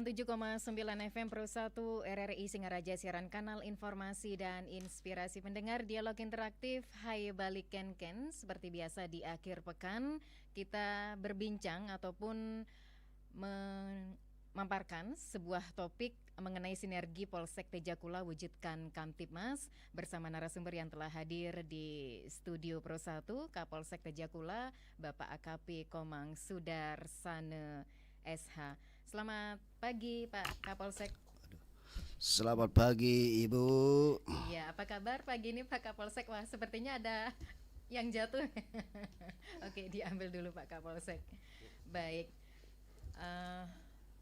97,9 FM Pro 1 RRI Singaraja, siaran kanal informasi dan inspirasi pendengar, dialog interaktif. Hai balik Ken, seperti biasa di akhir pekan kita berbincang ataupun memaparkan sebuah topik mengenai sinergi Polsek Tejakula wujudkan Kamtibmas bersama narasumber yang telah hadir di studio Pro 1, Kapolsek Tejakula, Bapak AKP Komang Sudarsana SH. Selamat pagi Pak Kapolsek. Selamat pagi Ibu. Iya, apa kabar pagi ini Pak Kapolsek? Wah, sepertinya ada yang jatuh. Oke, diambil dulu Pak Kapolsek. Baik,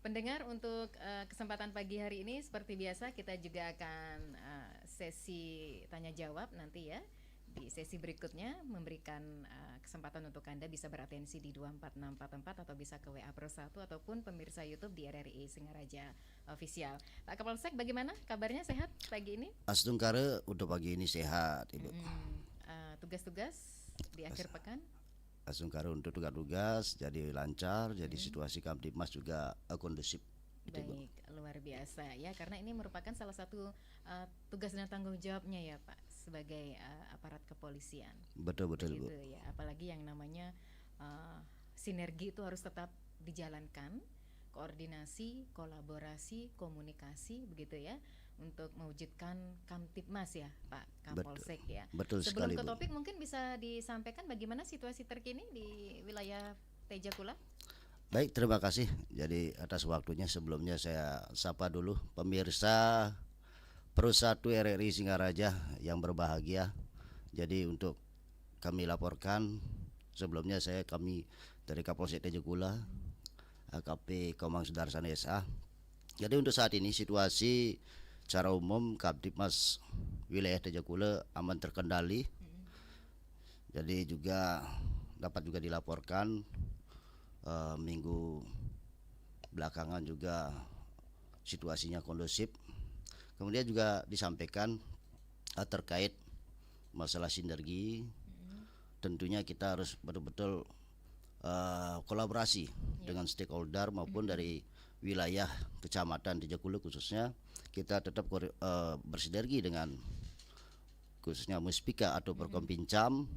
pendengar, untuk kesempatan pagi hari ini seperti biasa kita juga akan sesi tanya jawab nanti ya. Di sesi berikutnya memberikan kesempatan untuk Anda bisa beratensi di 24644 atau bisa ke WA Pro 1 ataupun pemirsa YouTube di RRI Singaraja Official. Pak Kapolsek, bagaimana kabarnya, sehat pagi ini? Astungkare untuk pagi ini sehat Ibu. Tugas-tugas di akhir pekan? Astungkare untuk tugas-tugas jadi lancar, jadi situasi Kamtibmas juga kondusif. Baik, luar biasa ya, karena ini merupakan salah satu tugas dan tanggung jawabnya ya Pak sebagai aparat kepolisian. Betul Gitu Bu. ya, apalagi yang namanya sinergi itu harus tetap dijalankan, koordinasi, kolaborasi, komunikasi begitu ya, untuk mewujudkan Kamtibmas ya Pak Kapolsek ya. Betul Sebelum sekali, ke Bu. topik, mungkin bisa disampaikan bagaimana situasi terkini di wilayah Tejakula? Baik, terima kasih. Jadi atas waktunya, sebelumnya saya sapa dulu pemirsa Pro 1 RRI Singaraja yang berbahagia. Jadi untuk kami laporkan, sebelumnya kami dari Kapolsek Tejakula, AKP Komang Sudarsana SH. Jadi untuk saat ini situasi secara umum Kamtibmas wilayah Tejakula aman terkendali. Jadi juga dapat juga dilaporkan minggu belakangan juga situasinya kondusif. Kemudian juga disampaikan terkait masalah sinergi, tentunya kita harus betul-betul kolaborasi dengan stakeholder maupun dari wilayah kecamatan Tejakula khususnya. Kita tetap bersinergi dengan khususnya Muspika atau Perkompincam,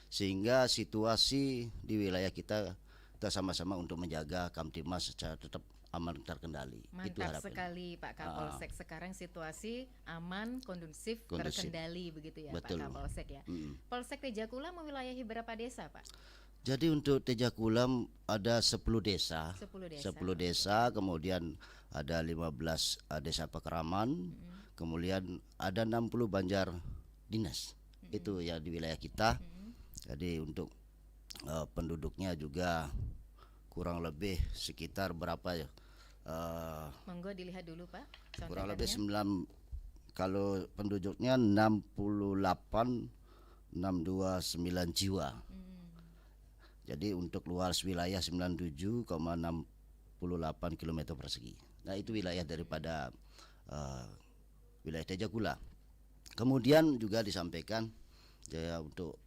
sehingga situasi di wilayah kita sama-sama untuk menjaga Kamtibmas secara tetap aman terkendali. Mantap sekali Pak Kapolsek. Sekarang situasi aman, kondusif, terkendali begitu ya. Betul. Pak Kapolsek ya. Polsek Tejakula mewilayahi berapa desa Pak? Jadi untuk Tejakula ada 10 desa. 10 desa, kemudian ada 15 desa pekeraman, kemudian ada 60 banjar dinas. Itu ya di wilayah kita. Jadi untuk penduduknya juga kurang lebih sekitar berapa ya? Monggo dilihat dulu Pak. Kurang lebih 9, kalau penduduknya 629 jiwa. Jadi untuk luas wilayah 97,68 km persegi. Nah itu wilayah daripada wilayah Tejakula. Kemudian juga disampaikan ya untuk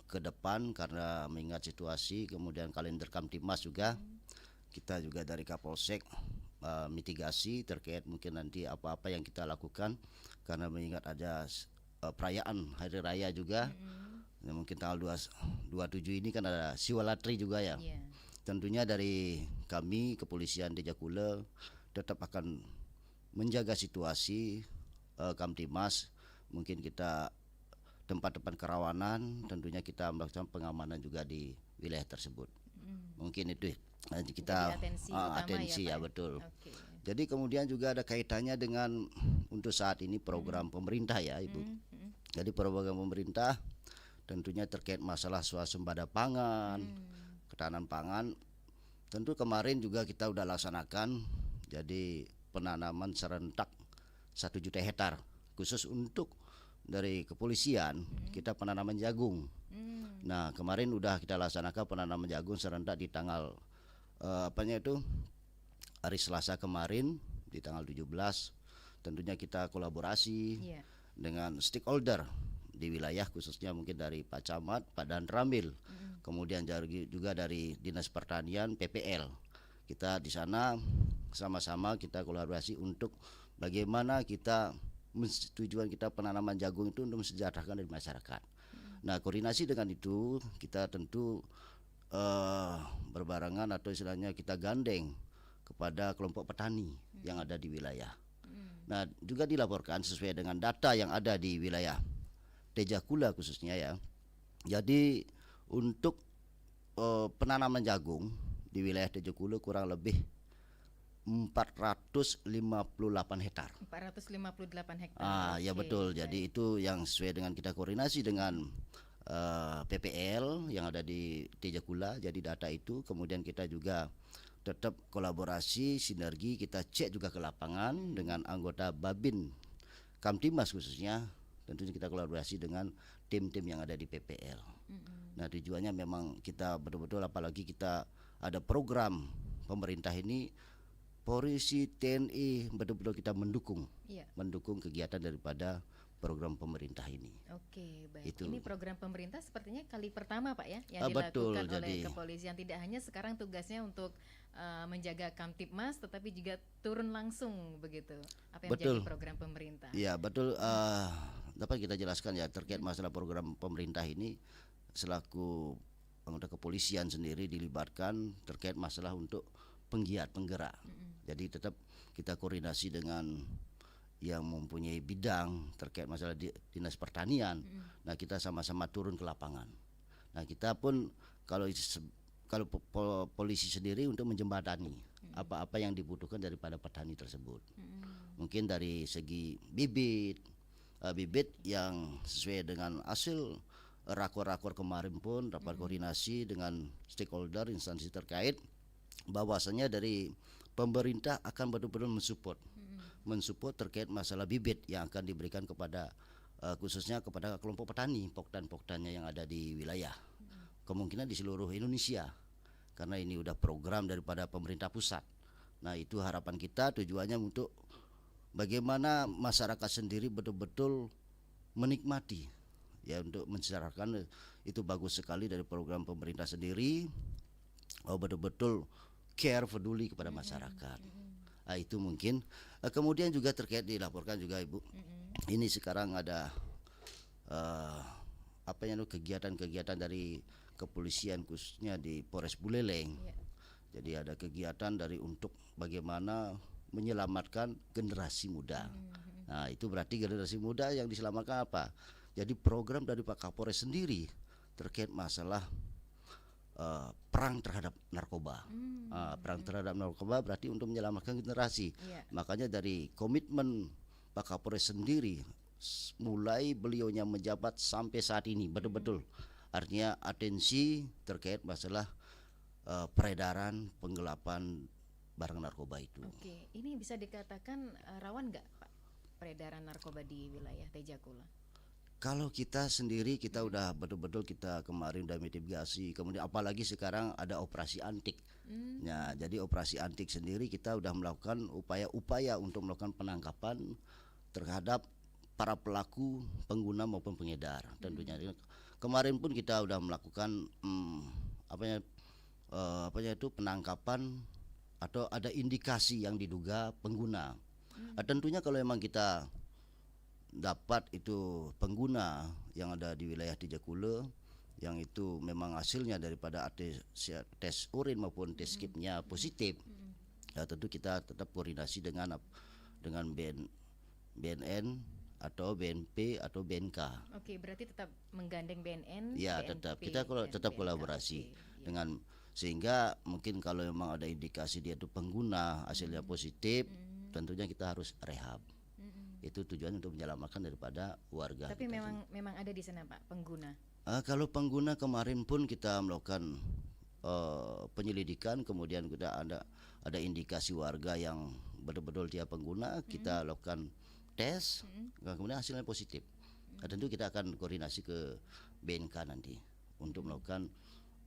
ke depan, karena mengingat situasi, kemudian kalender Kamtibmas juga kita juga dari Kapolsek mitigasi terkait mungkin nanti apa-apa yang kita lakukan, karena mengingat ada perayaan hari raya juga. Ya, mungkin tanggal 27 ini kan ada Siwalatri juga ya. Tentunya dari kami kepolisian Tejakula tetap akan menjaga situasi Kamtibmas. Mungkin kita tempat-tempat kerawanan, tentunya kita melakukan pengamanan juga di wilayah tersebut. Mungkin itu kita atensi ya betul. Jadi kemudian juga ada kaitannya dengan untuk saat ini program pemerintah ya Ibu. Jadi program pemerintah tentunya terkait masalah swasembada pangan, ketahanan pangan. Tentu kemarin juga kita udah laksanakan jadi penanaman serentak 1 juta hektar khusus untuk dari kepolisian. Kita penanaman jagung. Nah kemarin udah kita laksanakan penanaman jagung serentak di tanggal hari Selasa kemarin di tanggal 17. Tentunya kita kolaborasi dengan stakeholder di wilayah, khususnya mungkin dari Pak Camat, Pak Danramil, kemudian juga dari Dinas Pertanian, PPL. Kita di sana sama-sama kita kolaborasi untuk bagaimana kita tujuan kita penanaman jagung itu untuk mensejahterakan dari masyarakat. Nah, koordinasi dengan itu kita tentu berbarengan atau istilahnya kita gandeng kepada kelompok petani yang ada di wilayah. Nah, juga dilaporkan sesuai dengan data yang ada di wilayah Tejakula khususnya ya. Jadi untuk penanaman jagung di wilayah Tejakula kurang lebih 458 hektar. 458 hektar. Ya betul. Jadi itu yang sesuai dengan kita koordinasi dengan PPL yang ada di Tejakula. Jadi data itu kemudian kita juga tetap kolaborasi sinergi, kita cek juga ke lapangan dengan anggota Babin Kamtimas khususnya. Tentunya kita kolaborasi dengan tim-tim yang ada di PPL. Nah, tujuannya memang kita betul-betul, apalagi kita ada program pemerintah ini, Polisi, TNI betul-betul kita mendukung kegiatan daripada program pemerintah ini. Oke, baik. Itu. Ini program pemerintah sepertinya kali pertama Pak ya yang Betul, dilakukan oleh kepolisian. Tidak hanya sekarang tugasnya untuk menjaga Kamtibmas, tetapi juga turun langsung begitu. Apa yang menjadi program pemerintah? Iya betul. Dapat kita jelaskan ya terkait masalah program pemerintah ini, selaku anggota kepolisian sendiri dilibatkan terkait masalah untuk penggerak. Jadi tetap kita koordinasi dengan yang mempunyai bidang terkait masalah dinas pertanian. Nah, kita sama-sama turun ke lapangan. Nah, kita pun kalau polisi sendiri untuk menjembatani apa-apa yang dibutuhkan daripada petani tersebut. Mungkin dari segi bibit yang sesuai dengan hasil rakor-rakor kemarin pun rapat koordinasi dengan stakeholder instansi terkait, bahwasanya dari pemerintah akan betul-betul mensupport terkait masalah bibit yang akan diberikan kepada khususnya kepada kelompok petani poktan-poktannya yang ada di wilayah, kemungkinan di seluruh Indonesia, karena ini udah program daripada pemerintah pusat. Nah, itu harapan kita, tujuannya untuk bagaimana masyarakat sendiri betul-betul menikmati ya, untuk mensejarahkan itu bagus sekali dari program pemerintah sendiri, betul-betul care, peduli kepada masyarakat. Nah, itu mungkin kemudian juga terkait dilaporkan juga Ibu, ini sekarang ada kegiatan-kegiatan dari kepolisian khususnya di Polres Buleleng. Jadi ada kegiatan dari untuk bagaimana menyelamatkan generasi muda. Nah, itu berarti generasi muda yang diselamatkan apa? Jadi program dari Pak Kapolres sendiri terkait masalah perang terhadap narkoba. Perang terhadap narkoba berarti untuk menyelamatkan generasi. Makanya dari komitmen Pak Kapolres sendiri, mulai beliaunya menjabat sampai saat ini betul-betul artinya atensi terkait masalah peredaran, penggelapan barang narkoba itu. Oke, ini bisa dikatakan rawan nggak Pak peredaran narkoba di wilayah Tejakula? Kalau kita sendiri kita udah betul-betul kita kemarin udah mitigasi, kemudian apalagi sekarang ada operasi antik. Nah, jadi operasi antik sendiri kita udah melakukan upaya-upaya untuk melakukan penangkapan terhadap para pelaku, pengguna maupun pengedar. Tentunya kemarin pun kita udah melakukan penangkapan atau ada indikasi yang diduga pengguna. Tentunya kalau memang kita dapat itu pengguna yang ada di wilayah Tejakula yang itu memang hasilnya daripada tes urin maupun tes kitnya positif, ya tentu kita tetap koordinasi dengan BNN atau BNP atau BNK. Oke, berarti tetap menggandeng BNN. Ya, BNP, kita tetap BNK, kolaborasi dengan sehingga mungkin kalau memang ada indikasi dia itu pengguna hasilnya positif, tentunya kita harus rehab. Itu tujuan untuk menyelamatkan daripada warga. Tapi memang ada di sana Pak pengguna. Kalau pengguna kemarin pun kita melakukan penyelidikan, kemudian kita ada indikasi warga yang betul-betul dia pengguna, kita lakukan tes, kemudian hasilnya positif. Nah, tentu kita akan koordinasi ke BNK nanti untuk melakukan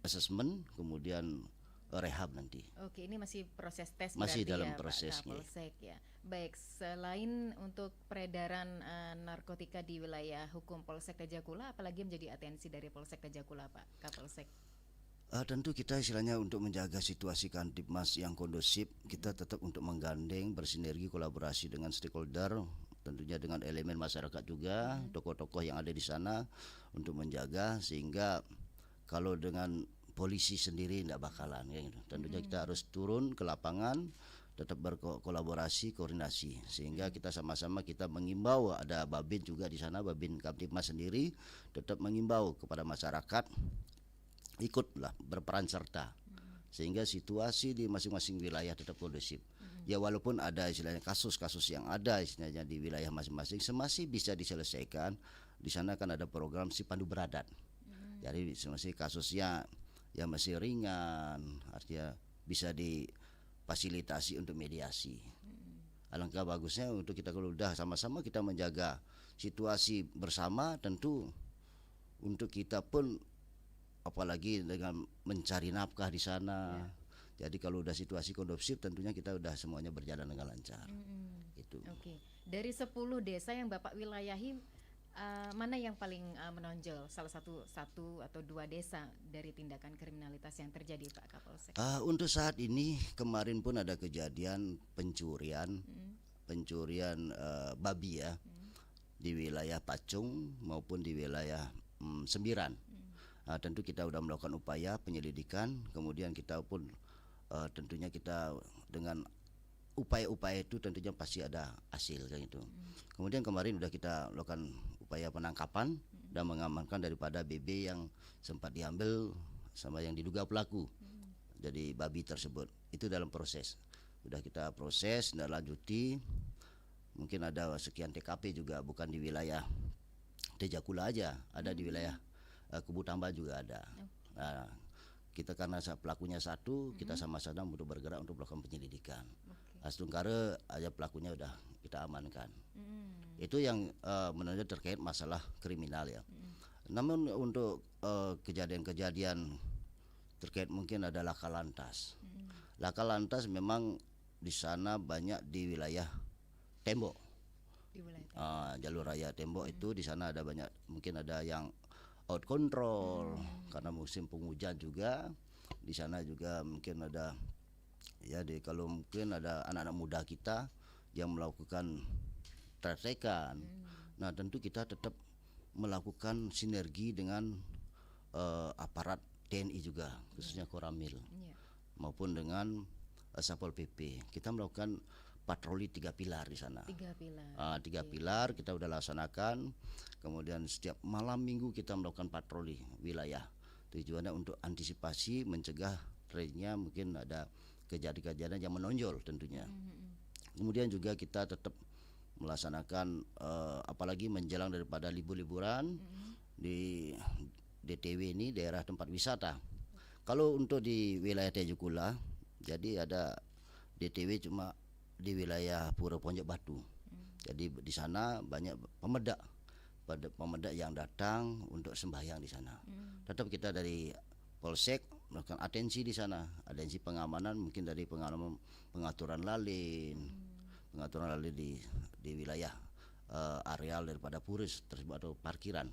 asesmen, kemudian rehab nanti. Oke, ini masih proses tes, masih dalam ya, proses Pak Kapolsek ya. Baik, selain untuk peredaran narkotika di wilayah hukum Polsek Tejakula, apalagi menjadi atensi dari Polsek Tejakula Pak Kapolsek? Tentu kita istilahnya untuk menjaga situasi Kamtibmas yang kondusif, kita tetap untuk menggandeng, bersinergi, kolaborasi dengan stakeholder, tentunya dengan elemen masyarakat juga, tokoh-tokoh yang ada di sana untuk menjaga, sehingga kalau dengan polisi sendiri tidak bakalan ya gitu. Tentunya kita harus turun ke lapangan, tetap berkolaborasi, koordinasi, sehingga kita sama-sama kita mengimbau, ada Babin juga di sana, Babin Kamtibmas sendiri tetap mengimbau kepada masyarakat ikutlah berperan serta sehingga situasi di masing-masing wilayah tetap kondusif. Ya walaupun ada istilahnya kasus-kasus yang ada istilahnya di wilayah masing-masing masih bisa diselesaikan. Di sana kan ada program si pandu beradat. Jadi masih kasusnya ya masih ringan, artinya bisa difasilitasi untuk mediasi. Alangkah bagusnya untuk kita kalau udah sama-sama kita menjaga situasi bersama, tentu untuk kita pun apalagi dengan mencari nafkah di sana. Jadi kalau udah situasi kondusif tentunya kita udah semuanya berjalan dengan lancar. Itu. Oke. Dari 10 desa yang Bapak wilayahi, mana yang paling menonjol? Salah satu atau 2 desa dari tindakan kriminalitas yang terjadi, Pak Kapolsek? Untuk saat ini kemarin pun ada kejadian pencurian babi ya di wilayah Pacung maupun di wilayah Sembiran. Tentu kita sudah melakukan upaya penyelidikan, kemudian kita pun tentunya kita dengan upaya-upaya itu tentunya pasti ada hasil kayak gitu. Kemudian kemarin sudah kita lakukan upaya penangkapan dan mengamankan daripada BB yang sempat diambil sama yang diduga pelaku. Jadi babi tersebut itu dalam proses. Sudah kita proses dan lanjuti. Mungkin ada sekian TKP juga, bukan di wilayah Tejakula aja, ada di wilayah Kubu Tambah juga ada. Nah, kita karena pelakunya satu, kita sama-sama untuk bergerak untuk melakukan penyelidikan. Astungkare aja pelakunya udah kita amankan. Itu yang menurut terkait masalah kriminal ya. Namun untuk kejadian-kejadian terkait mungkin ada laka lantas. Laka lantas memang di sana banyak di wilayah Tembok. Di wilayah Jalur raya Tembok itu di sana ada banyak, mungkin ada yang out control karena musim penghujan juga. Di sana juga mungkin ada ya kalau mungkin ada anak-anak muda kita yang melakukan traffikan. Nah, tentu kita tetap melakukan sinergi dengan aparat TNI juga, khususnya Koramil maupun dengan Satpol PP. Kita melakukan patroli 3 pilar di sana. 3 pilar. 3 pilar kita udah laksanakan. Kemudian setiap malam minggu kita melakukan patroli wilayah. Tujuannya untuk antisipasi, mencegah trennya mungkin ada kejadian-kejadian yang menonjol tentunya. Kemudian juga kita tetap melaksanakan apalagi menjelang daripada libur-liburan di DTW ini, daerah tempat wisata. Kalau untuk di wilayah Tejakula, jadi ada DTW cuma di wilayah Pura Ponjok Batu. Jadi di sana banyak pemedak yang datang untuk sembahyang di sana. Tetap kita dari Polsek melakukan atensi di sana, atensi pengamanan, mungkin dari pengaturan lalin di wilayah areal daripada puris tersebut atau parkiran.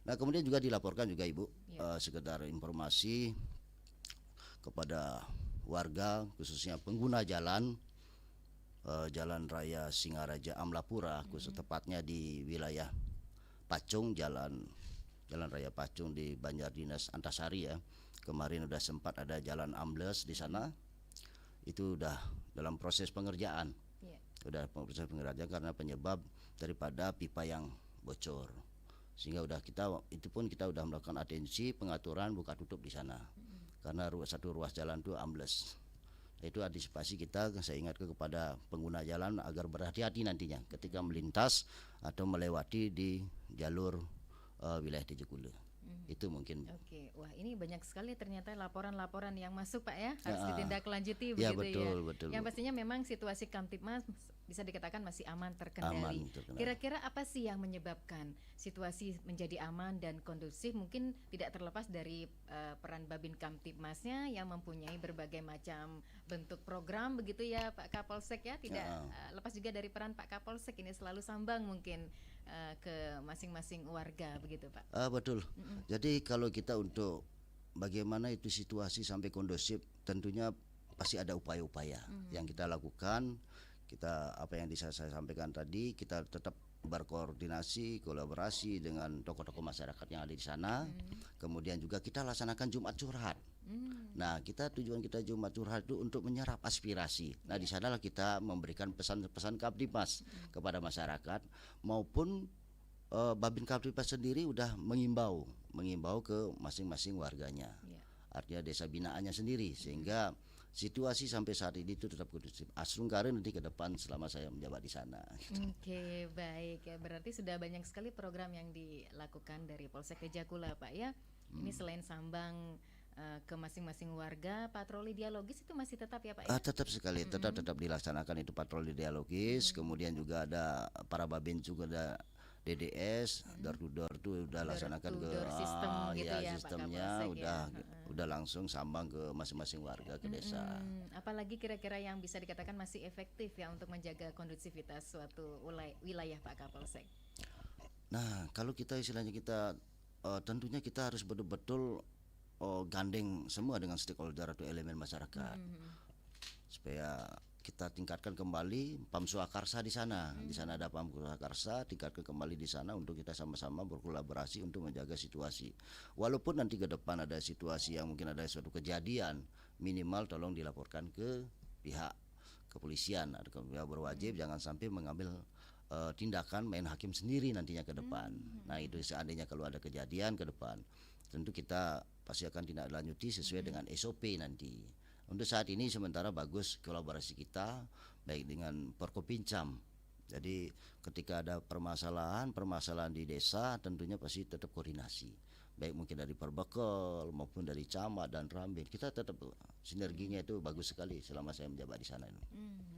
Nah, kemudian juga dilaporkan juga Ibu, sekedar informasi kepada warga khususnya pengguna jalan Jalan Raya Singaraja Amlapura, khusus tepatnya di wilayah Pacung, Jalan Raya Pacung di Banjar Dinas Antasari ya. Kemarin udah sempat ada jalan ambles di sana. Itu udah dalam proses pengerjaan. Udah proses pengerjaan karena penyebab daripada pipa yang bocor. Sehingga kita udah melakukan atensi pengaturan buka tutup di sana. Karena satu ruas jalan itu ambles. Itu antisipasi kita, saya ingatkan kepada pengguna jalan agar berhati-hati nantinya ketika melintas atau melewati di jalur wilayah Tejakula. Itu mungkin. Oke, wah ini banyak sekali ternyata laporan-laporan yang masuk Pak ya, harus ditindaklanjuti ya, begitu betul. Yang pastinya memang situasi Kamtibmas bisa dikatakan masih aman terkendali. Kira-kira apa sih yang menyebabkan situasi menjadi aman dan kondusif? Mungkin tidak terlepas dari peran Babin Kamtibmasnya yang mempunyai berbagai macam bentuk program begitu ya Pak Kapolsek ya. Tidak lepas juga dari peran Pak Kapolsek ini selalu sambang mungkin ke masing-masing warga begitu Pak. Betul. Jadi kalau kita untuk bagaimana itu situasi sampai kondusif, tentunya pasti ada upaya-upaya yang kita lakukan. Kita apa yang saya sampaikan tadi, kita tetap berkoordinasi, kolaborasi dengan tokoh-tokoh masyarakat yang ada di sana. Kemudian juga kita laksanakan Jumat curhat. Nah, tujuan kita Jumat curhat itu untuk menyerap aspirasi. Nah, di sanalah kita memberikan pesan-pesan Kamtibmas kepada masyarakat, maupun Babin Kamtibmas sendiri udah mengimbau ke masing-masing warganya. Artinya desa binaannya sendiri, sehingga situasi sampai saat ini itu tetap kondusif. Asrungkare nanti ke depan selama saya menjabat di sana. Oke, baik ya. Berarti sudah banyak sekali program yang dilakukan dari Polsek Kejakula, Pak ya. Ini selain sambang ke masing-masing warga, patroli dialogis itu masih tetap ya Pak ya? Tetap sekali, tetap dilaksanakan itu patroli dialogis. Kemudian juga ada para babin juga, ada DDS, door to door tuh udah laksanakan ke sistem gitu ya, sistemnya Pak udah langsung sambang ke masing-masing warga ke desa. Apalagi kira-kira yang bisa dikatakan masih efektif ya untuk menjaga kondusivitas suatu wilayah Pak Kapolsek? Nah, kalau kita istilahnya tentunya kita harus betul-betul gandeng semua dengan stakeholder atau elemen masyarakat supaya kita tingkatkan kembali Pam Swakarsa di sana. Di sana ada Pam Swakarsa, tingkatkan kembali di sana untuk kita sama-sama berkolaborasi untuk menjaga situasi. Walaupun nanti ke depan ada situasi yang mungkin ada suatu kejadian, minimal tolong dilaporkan ke pihak kepolisian atau pihak berwajib, jangan sampai mengambil tindakan main hakim sendiri nantinya ke depan. Nah, itu seandainya kalau ada kejadian ke depan, tentu kita pasti akan tindak lanjuti sesuai dengan SOP nanti. Untuk saat ini sementara bagus kolaborasi kita baik dengan Porkopincam. Jadi ketika ada permasalahan di desa, tentunya pasti tetap koordinasi. Baik mungkin dari Perbekel maupun dari Camat dan Rambin. Kita tetap sinerginya itu bagus sekali selama saya menjabat di sana.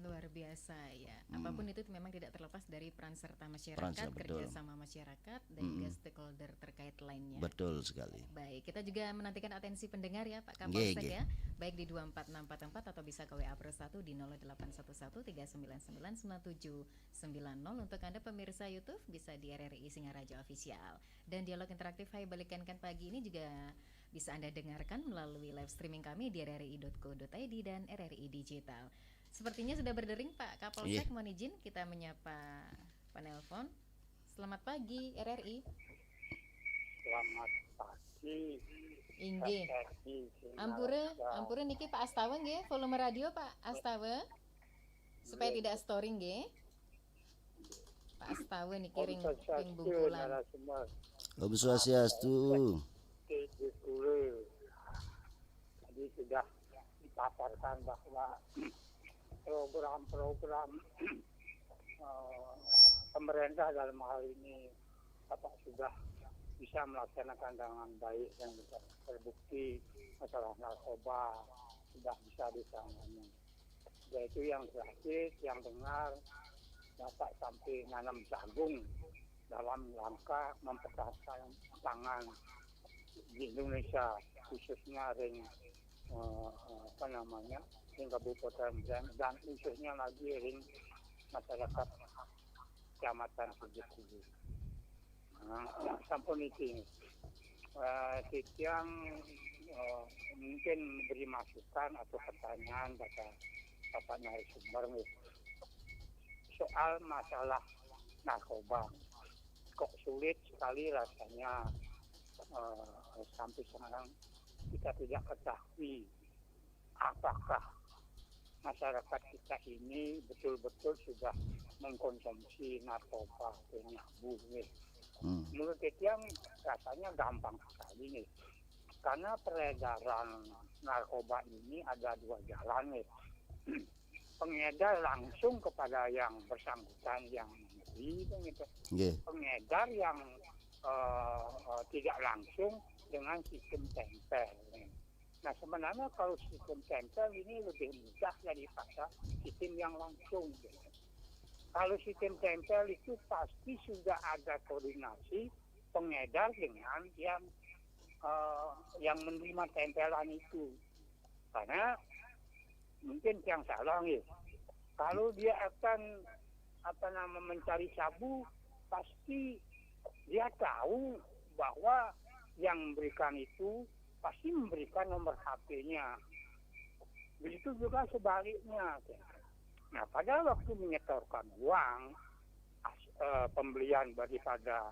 Luar biasa ya. Apapun itu memang tidak terlepas dari peran serta masyarakat, kerjasama masyarakat dan juga stakeholder terkait lainnya. Betul sekali. Baik, kita juga menantikan atensi pendengar ya Pak Kapolsek ya. Baik di 24644 atau bisa ke WA +1 di 0811 3999790. Untuk Anda pemirsa YouTube bisa di RRI Singaraja Official. Dan dialog interaktif Hai Balikan Kan Pagi ini juga bisa Anda dengarkan melalui live streaming kami di rri.co.id dan RRI Digital. Sepertinya sudah berdering Pak Kapolsek, mohon izin kita menyapa penelpon. Selamat pagi RRI. Selamat pagi. Inggih. Ampure niki Pak Astawa nggih, volume radio Pak Astawa. Supaya tidak storing nggih. Pak Astawa niki ring bungkulan. Om Swastiastu. Jadi sudah dipaparkan bahwa program-program pemerintah dalam hal ini sudah bisa melaksanakan dengan baik dan terbukti masalah narkoba sudah bisa ditangani. Yaitu yang terakhir, yang dengar dapat sampai nanam jagung dalam rangka mempertahankan pangan di Indonesia, khususnya ring ring kabupaten dan khususnya lagi ring masyarakat kecamatan Sejati. Sampun itu yang mungkin beri masukan atau pertanyaan pada Bapak narasumber soal masalah narkoba. Kok sulit sekali rasanya sampai sekarang kita tidak ketahui apakah masyarakat kita ini betul-betul sudah mengkonsumsi narkoba atau nyabu. Menurut yang rasanya gampang sekali nih, karena peredaran narkoba ini ada dua jalan nih. Pengedar langsung kepada yang bersangkutan yang membeli, pengedar yang tidak langsung dengan sistem tempel. Nah sebenarnya kalau sistem tempel ini lebih mudah daripada sistem yang langsung. Kalau sistem tempel itu pasti sudah ada koordinasi pengedar dengan yang menerima tempelan itu. Karena mungkin yang salah nih, kalau dia akan mencari sabu, pasti dia tahu bahwa yang memberikan itu pasti memberikan nomor HP-nya. Begitu juga sebaliknya. Nah, pada waktu menyetorkan uang pembelian daripada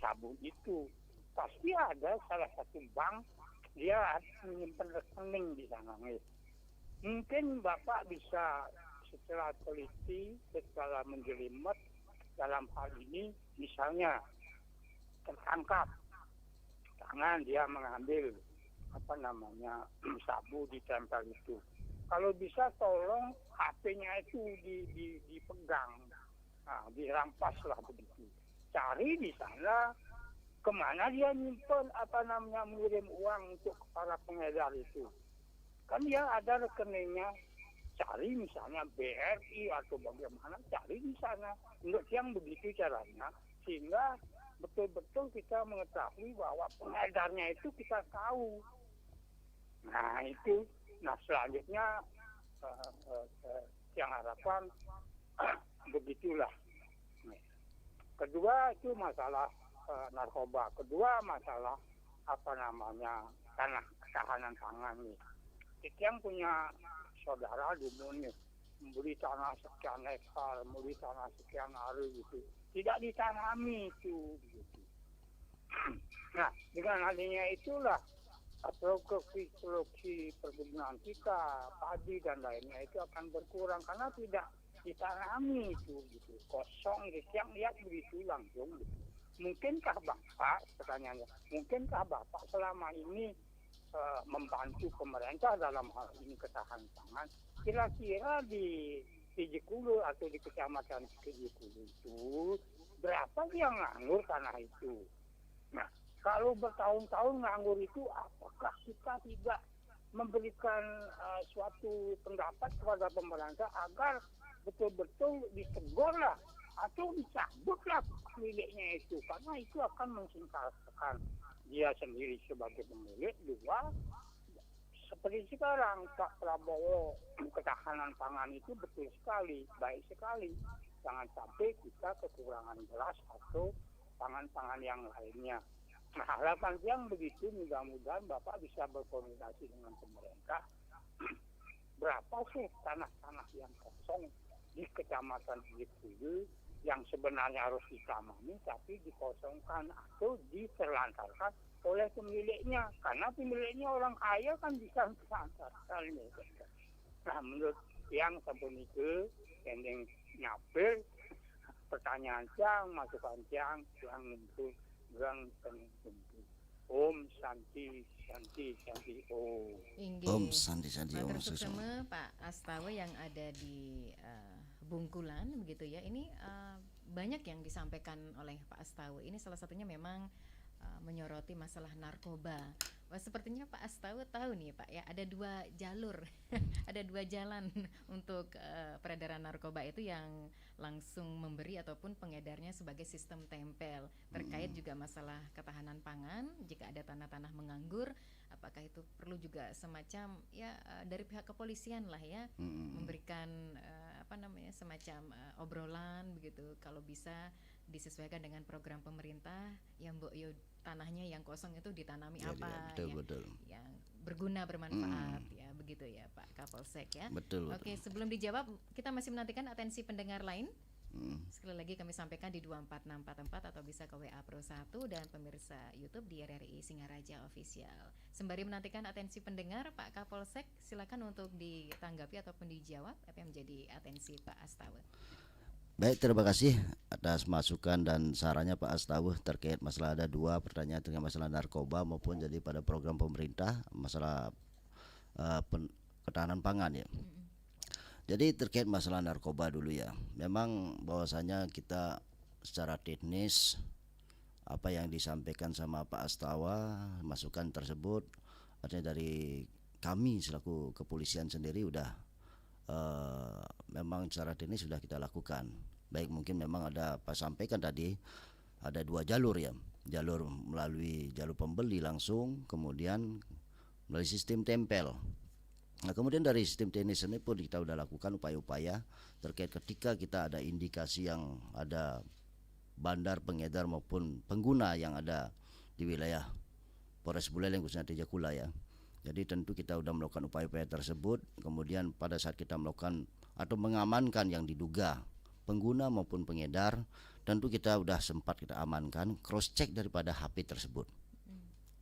sabun itu, pasti ada salah satu bank dia menyimpan rekening di sana. Mungkin Bapak bisa setelah teliti, setelah menjelimet dalam hal ini, misalnya tertangkap tangan dia mengambil sabu ditempel itu. Kalau bisa tolong HP-nya itu dipegang, dirampas lah begitu. Cari di sana kemana dia nyimpen mengirim uang untuk para pengedar itu. Kan dia ada rekeningnya. Cari misalnya BRI atau bagaimana, cari di sana. Menurut yang begitu caranya, sehingga betul-betul kita mengetahui bahwa pengedarnya itu kita tahu. Nah itu, selanjutnya yang harapan begitulah. Kedua itu masalah narkoba. Kedua masalah tanah ketahanan pangan nih. Kita yang punya saudara dulu nih, membeli tanah sekian hektar, membeli tanah sekian hari gitu, tidak ditanami itu. Gitu. Nah, dengan adanya itulah produksi perkebunan kita, padi dan lainnya itu akan berkurang karena tidak ditanami itu, gitu. Kosong, gitu. Yang lihat begitu langsung. Gitu. Mungkinkah Bapak, pertanyaannya, mungkinkah Bapak selama ini membantu pemerintah dalam hal ini ketahanan pangan? Kira-kira di Jekulu atau di kecamatan Jekulu itu berapa yang nganggur tanah itu? Nah, kalau bertahun-tahun nganggur itu, apakah kita tidak memberikan suatu pendapat kepada pemerintah agar betul-betul ditegur lah atau dicabut lah miliknya itu, karena itu akan mensingkatkan dia sendiri sebagai pemilik. Dua, seperti sekarang Pak Prabowo, ketahanan pangan itu betul sekali, baik sekali. Jangan sampai kita kekurangan beras atau pangan-pangan yang lainnya. Nah, harapan yang begitu, mudah-mudahan Bapak bisa berkoordinasi dengan pemerintah. Berapa sih tanah-tanah yang kosong di Kecamatan Jekulu yang sebenarnya harus ditanami tapi dikosongkan atau diterlantarkan oleh pemiliknya, karena pemiliknya orang kaya kan bisa terlantarkan. Nah, menurut yang sampun itu ending nyapir pertanyaan yang masukan yang untuk yang tentu. Om Santi Santi Santi Om. Om Santi Santi Om. Matur suksema Pak Astawa yang ada di Bungkulan begitu ya. Ini banyak yang disampaikan oleh Pak Astawa. Ini salah satunya memang menyoroti masalah narkoba. Wah, sepertinya Pak Astawa tahu nih Pak ya, ada dua jalur, ada dua jalan untuk peredaran narkoba itu, yang langsung memberi ataupun pengedarnya sebagai sistem tempel. Terkait juga masalah ketahanan pangan, jika ada tanah-tanah menganggur, apakah itu perlu juga semacam ya dari pihak kepolisian lah ya, memberikan semacam obrolan begitu, kalau bisa disesuaikan dengan program pemerintah yang tanahnya yang kosong itu ditanami ya, apa betul. Yang berguna, bermanfaat ya, begitu ya Pak Kapolsek ya. Betul. Oke, sebelum dijawab kita masih menantikan atensi pendengar lain. Sekali lagi kami sampaikan di 24644 atau bisa ke WA Pro 1 dan pemirsa YouTube di RRI Singaraja Official. Sembari menantikan atensi pendengar, Pak Kapolsek silakan untuk ditanggapi ataupun dijawab apa yang menjadi atensi Pak Astawa. Baik, terima kasih atas masukan dan sarannya Pak Astawa terkait masalah, ada dua pertanyaan dengan masalah narkoba maupun jadi pada program pemerintah masalah ketahanan pangan ya. Jadi terkait masalah narkoba dulu ya. Memang bahwasanya kita secara teknis apa yang disampaikan sama Pak Astawa, masukan tersebut artinya dari kami selaku kepolisian sendiri udah memang secara teknis sudah kita lakukan. Baik, mungkin memang ada Pak sampaikan tadi ada dua jalur ya, jalur melalui jalur pembeli langsung, kemudian melalui sistem tempel. Nah, kemudian dari sistem teknis ini pun kita sudah lakukan upaya-upaya terkait ketika kita ada indikasi yang ada bandar pengedar maupun pengguna yang ada di wilayah Polres Buleleng khususnya di Jakula ya. Jadi tentu kita sudah melakukan upaya-upaya tersebut. Kemudian pada saat kita melakukan atau mengamankan yang diduga pengguna maupun pengedar, tentu kita sudah sempat kita amankan, cross check daripada HP tersebut.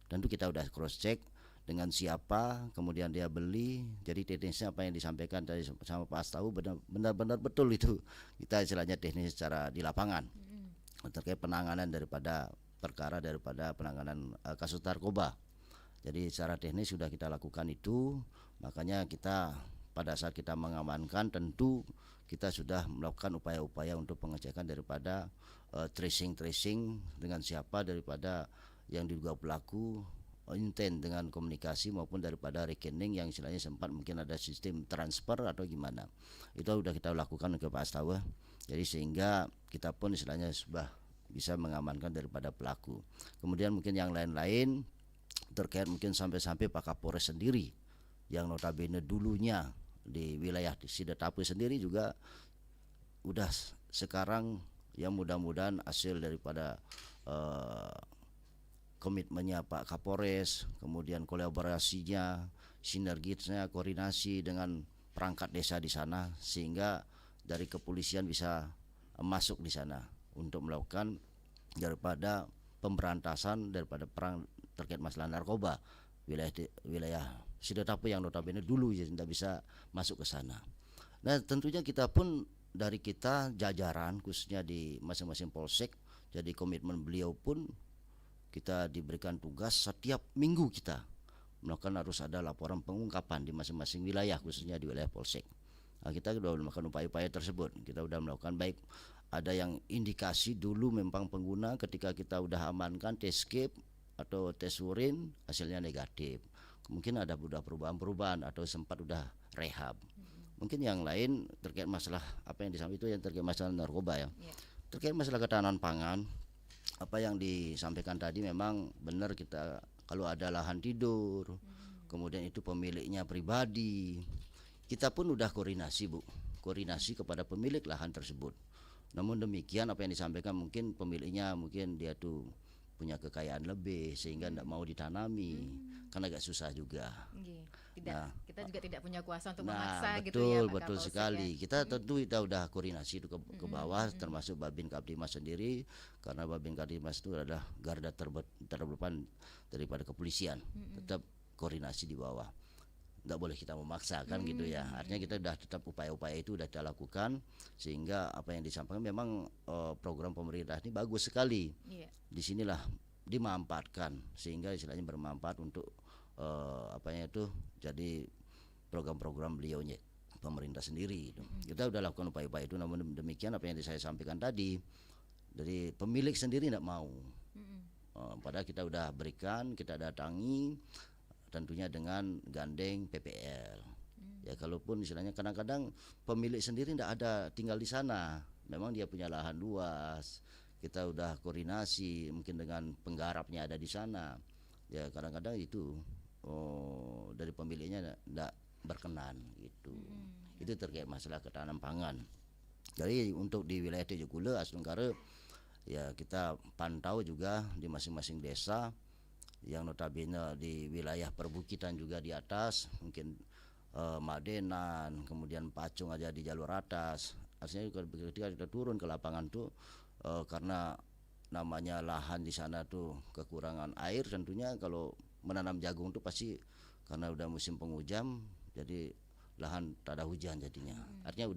Tentu kita sudah cross check dengan siapa, kemudian dia beli. Jadi teknisnya apa yang disampaikan tadi sama Pak Astawa benar-benar betul itu. Kita istilahnya teknis secara di lapangan terkait penanganan daripada perkara daripada penanganan kasus narkoba. Jadi secara teknis sudah kita lakukan itu, makanya kita pada saat kita mengamankan tentu kita sudah melakukan upaya-upaya untuk pengecekan daripada tracing dengan siapa daripada yang diduga pelaku, intent dengan komunikasi maupun daripada rekening yang istilahnya sempat mungkin ada sistem transfer atau gimana. Itu sudah kita lakukan ke Pak Astawa. Jadi sehingga kita pun istilahnya sudah bisa mengamankan daripada pelaku. Kemudian mungkin yang lain-lain terkait mungkin sampai-sampai Pak Kapolres sendiri yang notabene dulunya di wilayah di Sidetapu sendiri juga udah sekarang yang mudah-mudahan hasil daripada komitmennya Pak Kapolres, kemudian kolaborasinya, sinergisnya, koordinasi dengan perangkat desa di sana sehingga dari kepolisian bisa masuk di sana untuk melakukan daripada pemberantasan daripada perang terkait masalah narkoba wilayah Sidetapu yang notabene dulu ya tidak bisa masuk ke sana. Nah tentunya kita pun dari kita jajaran khususnya di masing-masing polsek, jadi komitmen beliau pun kita diberikan tugas setiap minggu kita melakukan harus ada laporan pengungkapan di masing-masing wilayah khususnya di wilayah polsek. Nah, kita sudah melakukan upaya-upaya tersebut. Kita sudah melakukan baik ada yang indikasi dulu memang pengguna ketika kita sudah amankan tes escape atau tes urin hasilnya negatif. Mungkin ada sudah perubahan-perubahan atau sempat sudah rehab. Mungkin yang lain terkait masalah apa yang disampaikan itu yang terkait masalah narkoba ya. Terkait masalah ketahanan pangan, apa yang disampaikan tadi memang benar kita kalau ada lahan tidur, kemudian itu pemiliknya pribadi, kita pun udah koordinasi kepada pemilik lahan tersebut. Namun demikian apa yang disampaikan mungkin pemiliknya mungkin dia tuh punya kekayaan lebih sehingga tidak mau ditanami kan agak susah juga. Kita juga tidak punya kuasa untuk betul, memaksa gitu ya Pak betul Kapolsek sekali. ya. Kita tentu kita udah koordinasi itu ke bawah termasuk Babin Kaptimas sendiri karena Babin Kaptimas itu adalah garda terdepan daripada kepolisian. Tetap koordinasi di bawah. Nggak boleh kita memaksakan gitu ya. Artinya kita sudah tetap upaya-upaya itu sudah kita lakukan sehingga apa yang disampaikan memang program pemerintah ini bagus sekali. Disinilah dimanfaatkan sehingga istilahnya bermanfaat untuk apanya itu jadi program-program beliaunya pemerintah sendiri itu. Kita sudah lakukan upaya-upaya itu namun demikian apa yang saya sampaikan tadi dari pemilik sendiri tidak mau. Padahal kita sudah berikan, kita datangi tentunya dengan gandeng PPL. Ya kalaupun istilahnya kadang-kadang pemilik sendiri tidak ada tinggal di sana, memang dia punya lahan luas. Kita udah koordinasi mungkin dengan penggarapnya ada di sana. Ya kadang-kadang itu dari pemiliknya tidak berkenan gitu. Itu terkait masalah ketahanan pangan. Jadi untuk di wilayah Tejukule Astunggara ya kita pantau juga di masing-masing desa yang notabene di wilayah perbukitan juga di atas mungkin Madenan kemudian Pacung aja di jalur atas. Artinya ketika kita turun ke lapangan tuh karena namanya lahan di sana tuh kekurangan air tentunya kalau menanam jagung tuh pasti karena udah musim penghujan jadi lahan tak ada hujan jadinya. Artinya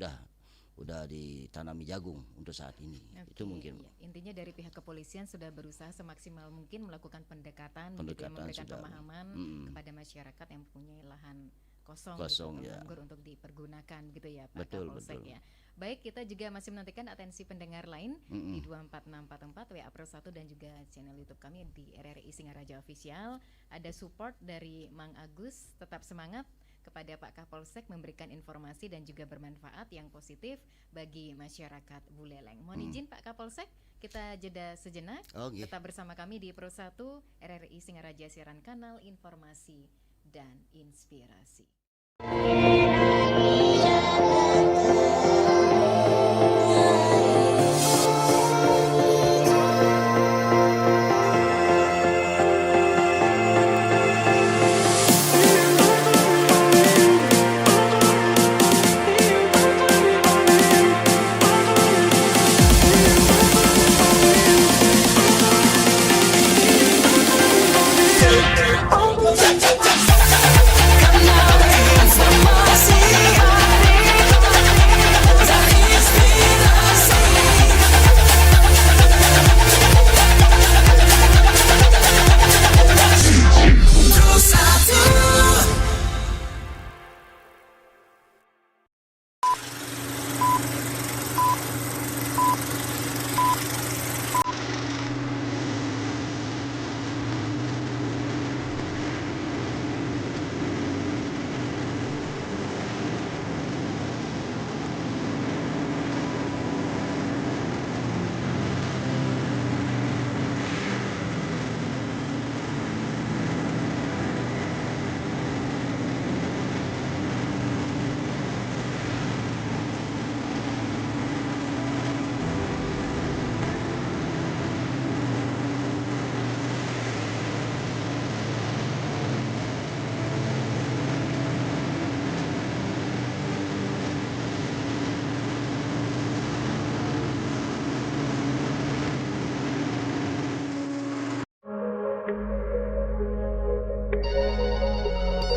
udah ditanami jagung untuk saat ini. Itu mungkin ya. Intinya dari pihak kepolisian sudah berusaha semaksimal mungkin melakukan pendekatan memberikan pemahaman kepada masyarakat yang mempunyai lahan kosong gitu, nganggur untuk dipergunakan gitu ya Pak Kapolsek ya. Baik, kita juga masih menantikan atensi pendengar lain di 24644 WA Pro 1 dan juga channel YouTube kami di RRI Singaraja Official. Ada support dari Mang Agus, tetap semangat kepada Pak Kapolsek memberikan informasi dan juga bermanfaat yang positif bagi masyarakat Buleleng. Mohon izin Pak Kapolsek, kita jeda sejenak. Tetap bersama kami di Pro 1 RRI Singaraja Siaran Kanal Informasi dan Inspirasi.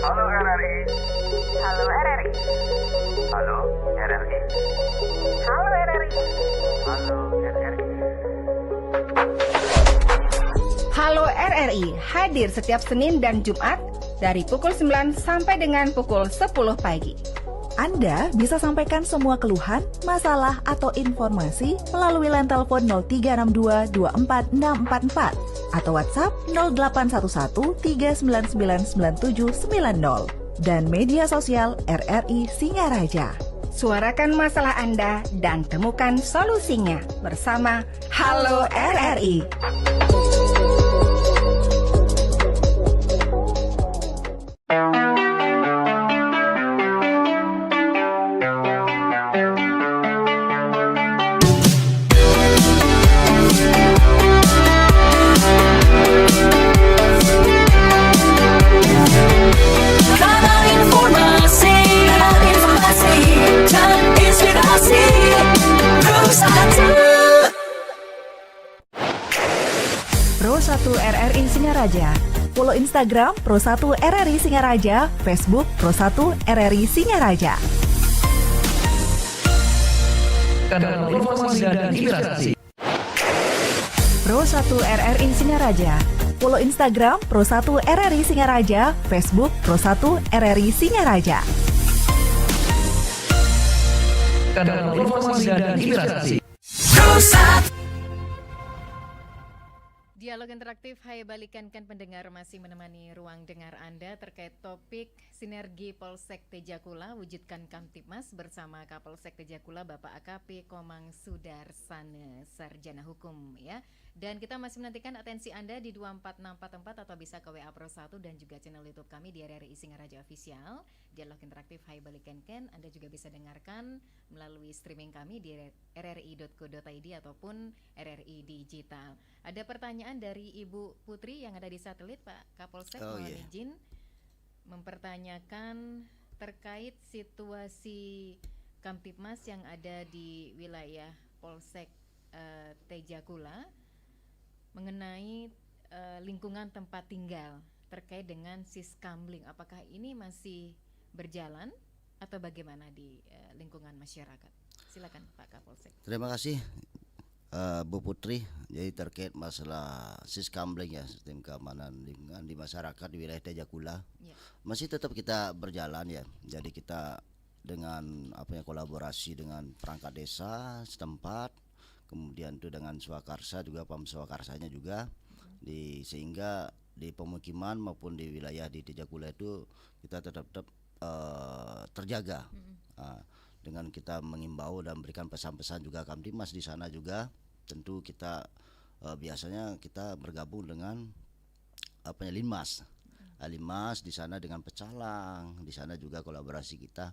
Halo RRI. Halo RRI. Halo RRI. Halo RRI. Halo RRI. Halo RRI hadir setiap Senin dan Jumat dari pukul 9 sampai dengan pukul 10 pagi. Anda bisa sampaikan semua keluhan, masalah, atau informasi melalui line telepon 0362 24644 atau WhatsApp 0811 399 9790 dan media sosial RRI Singaraja. Suarakan masalah Anda dan temukan solusinya bersama Halo RRI. Pro 1 RRI Singaraja. Follow Instagram Pro 1 RRI Singaraja, Facebook Pro 1 RRI Singaraja. Kanal informasi dan inspirasi. Pro 1 RRI Singaraja. Follow Instagram Pro 1 RRI Singaraja, Facebook Pro 1 RRI Singaraja. Kanal informasi dan inspirasi. Dialog interaktif Hai Balikankan pendengar masih menemani ruang dengar Anda terkait topik sinergi Polsek Tejakula wujudkan Kamtibmas bersama Kapolsek Tejakula Bapak AKP Komang Sudarsana Sarjana Hukum ya. Dan kita masih menantikan atensi Anda di 24644 atau bisa ke WA Pro 1 dan juga channel YouTube kami di RRI Singaraja Official. Dialog interaktif Hai Balikankan Anda juga bisa dengarkan melalui streaming kami di rri.co.id ataupun RRI Digital. Ada pertanyaan dari Ibu Putri yang ada di satelit, Pak Kapolsek, mohon izin mempertanyakan terkait situasi Kamtibmas yang ada di wilayah Polsek Tejakula mengenai lingkungan tempat tinggal terkait dengan siskamling. Apakah ini masih berjalan atau bagaimana di lingkungan masyarakat? Silakan Pak Kapolsek. Terima kasih Bu Putri. Jadi terkait masalah siskamling ya, sistem keamanan lingkungan di masyarakat di wilayah Tejakula masih tetap kita berjalan ya. Jadi kita dengan kolaborasi dengan perangkat desa setempat, kemudian itu dengan Swakarsa juga, Pam Swakarsanya juga sehingga di pemukiman maupun di wilayah di Tejakula itu kita tetap terjaga. Dengan kita mengimbau dan memberikan pesan-pesan juga Kamtibmas di sana juga. Tentu kita biasanya kita bergabung dengan Linmas. Linmas di sana dengan pecalang, di sana juga kolaborasi kita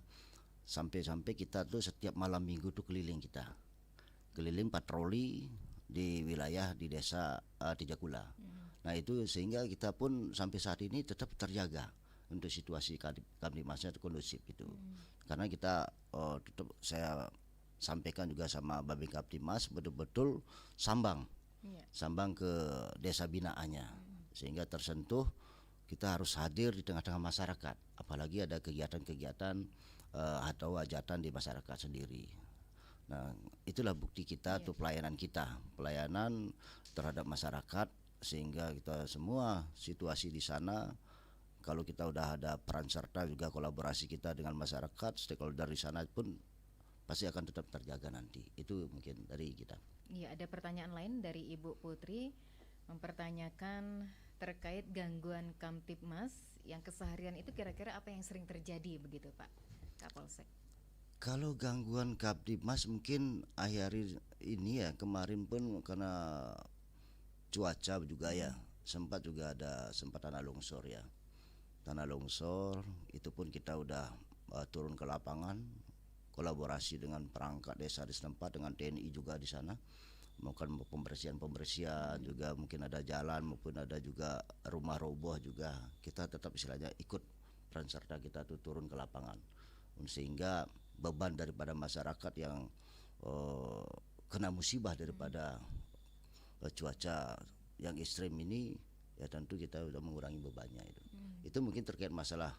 sampai kita tuh setiap malam minggu tuh keliling patroli di wilayah di desa Tejakula. Nah itu sehingga kita pun sampai saat ini tetap terjaga untuk situasi Kamtibmasnya kondusif itu. Karena kita tetap saya sampaikan juga sama Babin Kamtibmas betul-betul sambang ke desa binaannya sehingga tersentuh. Kita harus hadir di tengah-tengah masyarakat, apalagi ada kegiatan-kegiatan atau hajatan di masyarakat sendiri. Nah itulah bukti kita tuh pelayanan terhadap masyarakat, sehingga kita semua situasi di sana kalau kita udah ada peran serta juga kolaborasi kita dengan masyarakat, stakeholder di sana pun pasti akan tetap terjaga nanti. Itu mungkin dari kita. Iya, ada pertanyaan lain dari Ibu Putri mempertanyakan terkait gangguan Kamtibmas yang keseharian itu kira-kira apa yang sering terjadi begitu Pak Kapolsek? Kalau gangguan Kamtibmas mungkin akhir ini ya, kemarin pun karena cuaca juga ya, sempat ada tanah longsor ya. Tanah longsor itu pun kita udah turun ke lapangan, kolaborasi dengan perangkat desa di setempat, dengan TNI juga di sana, melakukan pembersihan juga, mungkin ada jalan maupun ada juga rumah roboh juga. Kita tetap istilahnya ikut peran serta kita tuh turun ke lapangan, sehingga beban daripada masyarakat yang kena musibah daripada cuaca yang ekstrim ini ya tentu kita sudah mengurangi bebannya itu. Itu mungkin terkait masalah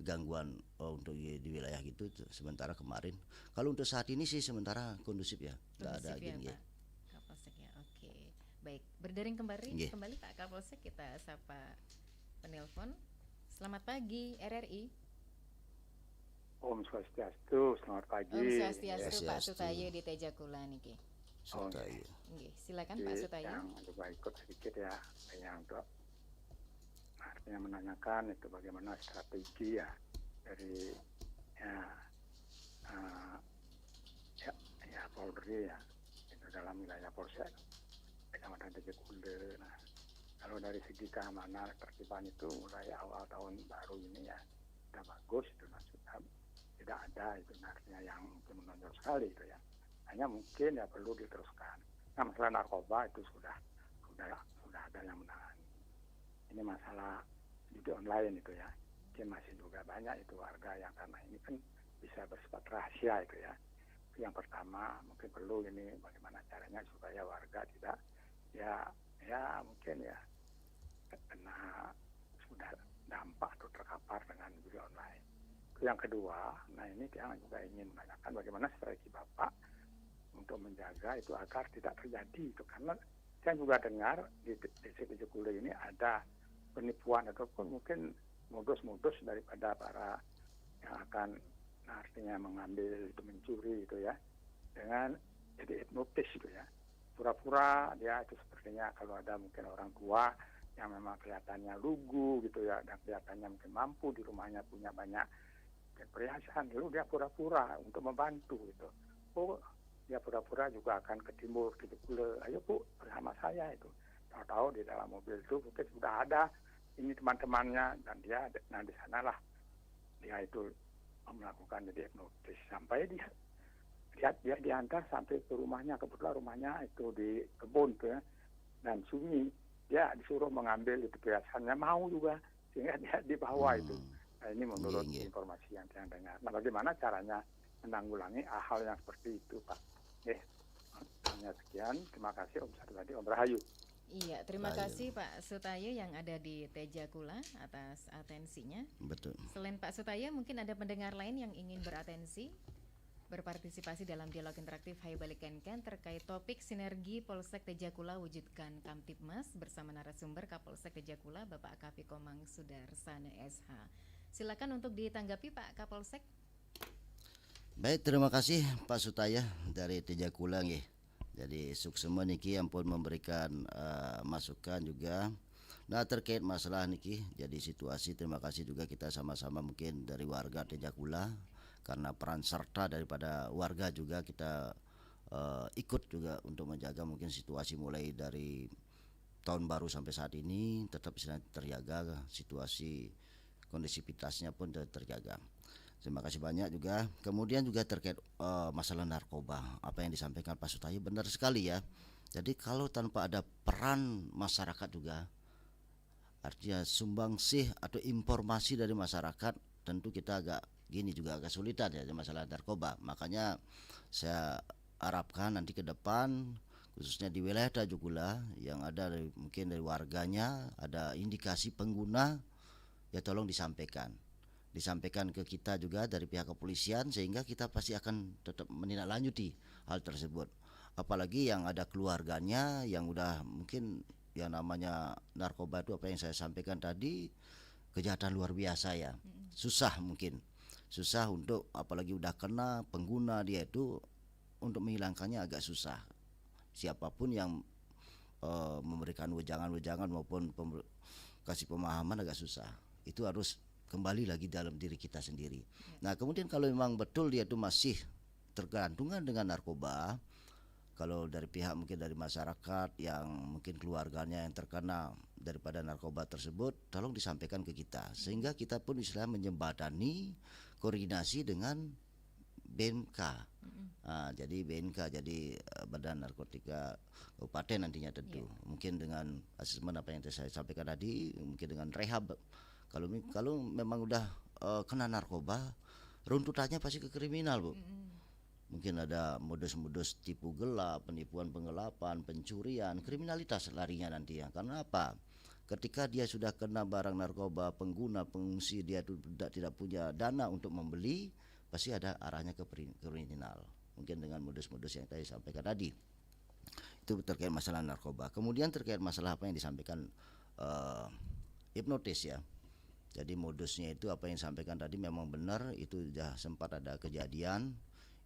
gangguan untuk di wilayah gitu. Sementara kemarin, kalau untuk saat ini sih sementara kondusif ya, nggak ada Kondusif ya, gini ya. Pak Kapolsek ya. Oke, baik. Berdaring Nggih. kembali Pak Kapolsek, kita sapa penelpon. Selamat pagi RRI. Om Swastiastu, selamat pagi. Om Swastiastu, Pak Swastiastu. Sutayo di Tejakula niki. Sutayo. Nggih, silakan Pak Sutayo. Yang coba ikut sedikit ya, yang untuk artinya menanyakan itu bagaimana strategi ya dari ya ya Polri ya itu dalam wilayah Polsek Kecamatan Tejakula. Nah, kalau dari segi keamanan tertiban itu mulai awal tahun baru ini ya sudah bagus itu, nah, sudah tidak ada itu artinya yang mungkin menonjol sekali itu ya. Hanya mungkin ya perlu diteruskan. Nah, masalah narkoba itu sudah ada yang menangani. Ini masalah judi online itu ya. Mungkin masih juga banyak itu warga yang karena ini kan bisa bersifat rahasia itu ya. Itu yang pertama, mungkin perlu ini bagaimana caranya supaya warga tidak ya mungkin ya kena sudah dampak atau terkapar dengan judi online. Yang kedua, nah ini yang juga ingin menanyakan bagaimana strategi Bapak untuk menjaga itu agar tidak terjadi itu, karena saya juga dengar di desa Tejakula ini ada penipuan ataupun mungkin modus-modus daripada para yang akan artinya mengambil itu mencuri itu ya dengan jadi hipnotis itu ya, pura-pura dia itu sepertinya kalau ada mungkin orang tua yang memang kelihatannya lugu gitu ya dan kelihatannya mungkin mampu di rumahnya punya banyak perhiasan, lalu dia pura-pura untuk membantu gitu. Oh, dia pura-pura juga akan ke timur, ke Tejakula. Ayo Bu, bersama saya itu. Tahu-tahu di dalam mobil itu mungkin sudah ada ini teman-temannya dan dia, nah di sanalah dia itu melakukan jadi hipnotis sampai dia diantar sampai ke rumahnya. Kebetulan rumahnya itu di kebun tuh ya, dan sunyi. Dia disuruh mengambil itu perhiasannya, mau juga sehingga dia dibawa itu. Nah, ini menurut informasi yang saya dengar. Nah, bagaimana caranya menanggulangi hal yang seperti itu, Pak? Hanya sekian. Terima kasih Om Sarwadi, Om Rahayu. Iya, terima kasih Pak Sutayo yang ada di Tejakula atas atensinya. Betul. Selain Pak Sutayo, mungkin ada pendengar lain yang ingin beratensi, berpartisipasi dalam dialog interaktif Hai Balik Kenken terkait topik sinergi Polsek Tejakula wujudkan Kamtibmas bersama narasumber Kapolsek Tejakula Bapak AKP Komang Sudarsana SH. Silakan untuk ditanggapi Pak Kapolsek. Baik, terima kasih Pak Sutaya dari Tejakula nggih. Jadi suksema niki ampun memberikan masukan juga. Nah, terkait masalah niki jadi situasi, terima kasih juga kita sama-sama mungkin dari warga Tejakula karena peran serta daripada warga juga kita ikut juga untuk menjaga mungkin situasi mulai dari tahun baru sampai saat ini tetap bisa terjaga, situasi kondisivitasnya pun terjaga. Terima kasih banyak juga. Kemudian juga terkait masalah narkoba, apa yang disampaikan Pak Sutayo benar sekali ya. Jadi kalau tanpa ada peran masyarakat juga, artinya sumbangsih atau informasi dari masyarakat, tentu kita agak gini juga agak sulitan ya masalah narkoba. Makanya saya harapkan nanti ke depan khususnya di wilayah Tejakula yang ada mungkin dari warganya ada indikasi pengguna, ya tolong disampaikan ke kita juga dari pihak kepolisian sehingga kita pasti akan tetap menindaklanjuti hal tersebut. Apalagi yang ada keluarganya yang udah mungkin yang namanya narkoba itu apa yang saya sampaikan tadi kejahatan luar biasa ya. Susah untuk apalagi udah kena pengguna dia itu untuk menghilangkannya agak susah. Siapapun yang memberikan wejangan-wejangan maupun kasih pemahaman agak susah. Itu harus kembali lagi dalam diri kita sendiri. Nah, kemudian kalau memang betul dia itu masih tergantungan dengan narkoba, kalau dari pihak mungkin dari masyarakat yang mungkin keluarganya yang terkena daripada narkoba tersebut, tolong disampaikan ke kita sehingga kita pun bisa menjembatani koordinasi dengan BNK. Jadi BNK jadi Badan Narkotika Kabupaten nantinya tentu. Mungkin dengan asesmen apa yang saya sampaikan tadi, mungkin dengan rehab. Kalau memang udah kena narkoba, runtutannya pasti ke kriminal, Bu. Mungkin ada modus-modus tipu gelap, penipuan penggelapan, pencurian, kriminalitas larinya nanti ya. Karena apa? ketika dia sudah kena barang narkoba, pengguna, pengungsi, dia tidak punya dana untuk membeli, pasti ada arahnya ke kriminal. Mungkin dengan modus-modus yang tadi sampaikan tadi. Itu terkait masalah narkoba. Kemudian terkait masalah apa yang disampaikan hipnotis ya. Jadi modusnya itu apa yang disampaikan tadi memang benar, itu sudah sempat ada kejadian.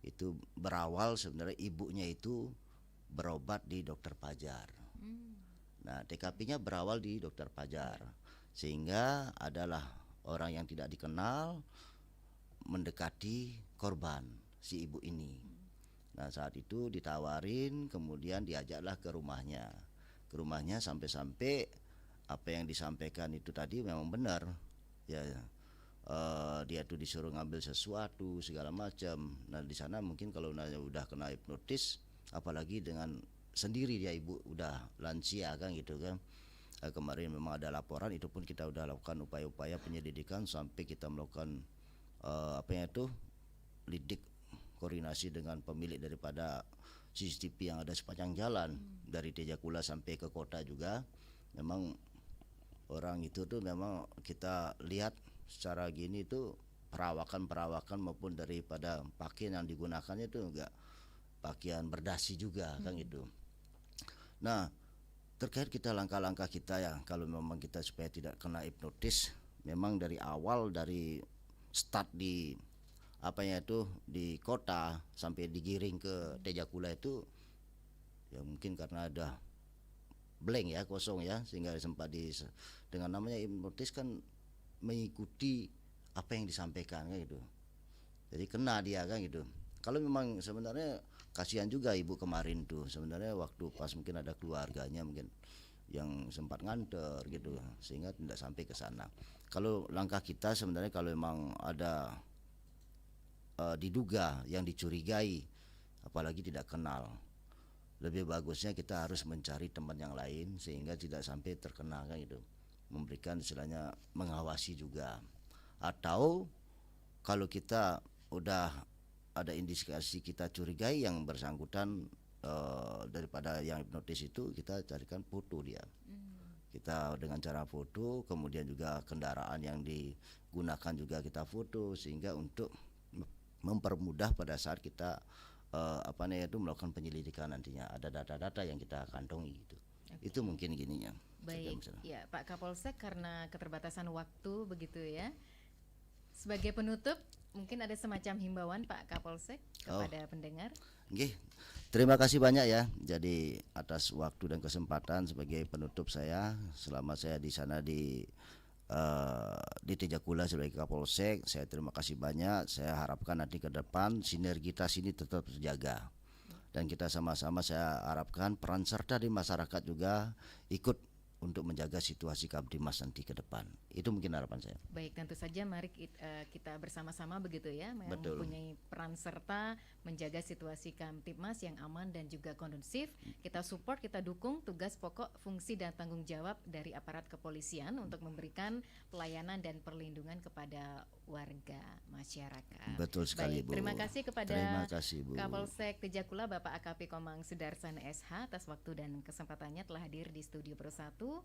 Itu berawal sebenarnya ibunya itu berobat di dokter Pajar. Nah, TKP-nya berawal di dokter Pajar, sehingga adalah orang yang tidak dikenal mendekati korban si ibu ini. Nah, saat itu ditawarin, kemudian diajaklah ke rumahnya sampai-sampai apa yang disampaikan itu tadi memang benar ya. Dia tuh disuruh ngambil sesuatu segala macam. Nah, di sana mungkin kalau udah kena hipnotis, apalagi dengan sendiri dia ibu udah lansia kan gitu kan. Kemarin memang ada laporan, itu pun kita udah lakukan upaya-upaya penyelidikan sampai kita melakukan lidik koordinasi dengan pemilik daripada CCTV yang ada sepanjang jalan dari Tejakula sampai ke kota juga. Memang orang itu tuh memang kita lihat secara gini tuh perawakan maupun daripada pakaian yang digunakannya itu enggak pakaian berdasi juga kan gitu. Nah, terkait kita langkah-langkah kita ya, kalau memang kita supaya tidak kena hipnotis, memang dari awal, dari start di di kota sampai digiring ke Tejakula itu ya mungkin karena ada blank ya, kosong ya, sehingga sempat dengan namanya hipnotis kan mengikuti apa yang disampaikan kan gitu. Jadi kena dia kan gitu. Kalau memang sebenarnya kasihan juga ibu kemarin tuh, sebenarnya waktu pas mungkin ada keluarganya mungkin yang sempat nganter gitu, sehingga tidak sampai ke sana. Kalau langkah kita sebenarnya kalau memang ada diduga yang dicurigai, apalagi tidak kenal, lebih bagusnya kita harus mencari teman yang lain sehingga tidak sampai terkena kan gitu. Memberikan istilahnya mengawasi juga. Atau kalau kita udah ada indikasi kita curigai yang bersangkutan daripada yang hipnotis itu, kita carikan foto dia. Kita dengan cara foto, kemudian juga kendaraan yang digunakan juga kita foto, sehingga untuk mempermudah pada saat kita melakukan penyelidikan nantinya, ada data-data yang kita kantongi gitu. Itu mungkin gininya. Baik, ya Pak Kapolsek, karena keterbatasan waktu begitu ya. Sebagai penutup, mungkin ada semacam himbauan Pak Kapolsek kepada pendengar. Oke, terima kasih banyak ya. Jadi atas waktu dan kesempatan sebagai penutup saya selama saya di sana di Tejakula sebagai Kapolsek, saya terima kasih banyak. Saya harapkan nanti ke depan sinergitas ini tetap terjaga, dan kita sama-sama saya harapkan peran serta di masyarakat juga ikut untuk menjaga situasi Kamtibmas nanti ke depan. Itu mungkin harapan saya. Baik, tentu saja mari kita bersama-sama begitu ya, mempunyai peran serta menjaga situasi Kamtibmas yang aman dan juga kondusif. Kita support, kita dukung tugas pokok, fungsi dan tanggung jawab dari aparat kepolisian untuk memberikan pelayanan dan perlindungan kepada warga masyarakat. Betul sekali. Baik, Bu. Terima kasih kepada Bu. Kapolsek Tejakula Bapak AKP Komang Sudarsana SH atas waktu dan kesempatannya telah hadir di studio Pro 1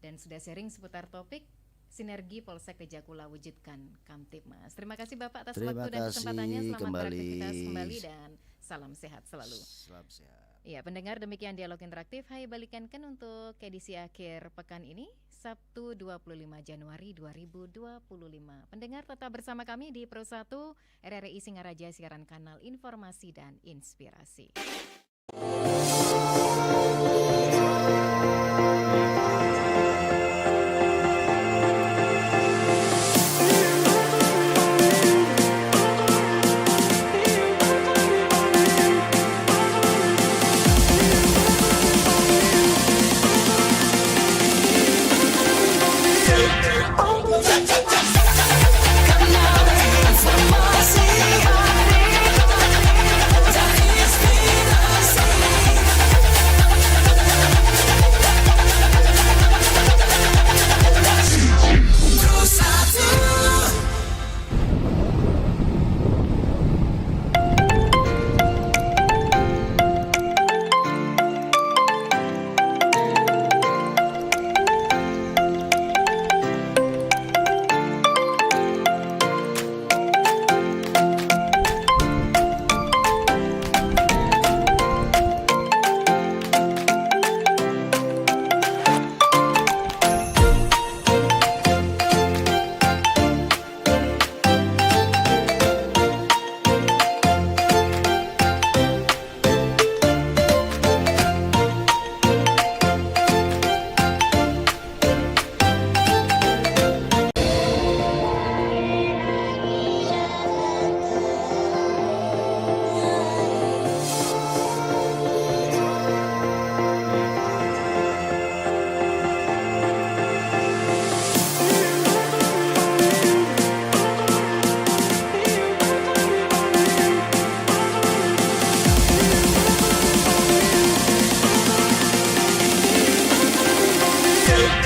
dan sudah sharing seputar topik Sinergi Polsek Tejakula wujudkan Kamtibmas. Terima kasih Bapak atas waktu dan kesempatannya. Selamat beraktivitas kembali dan salam sehat selalu. Salam sehat. Ya, pendengar, demikian dialog interaktif. Hai balikankan untuk edisi akhir pekan ini, Sabtu 25 Januari 2025. Pendengar tetap bersama kami di Pro 1 RRI Singaraja, siaran kanal informasi dan inspirasi. Informasi hari, dan inspirasi.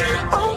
Oh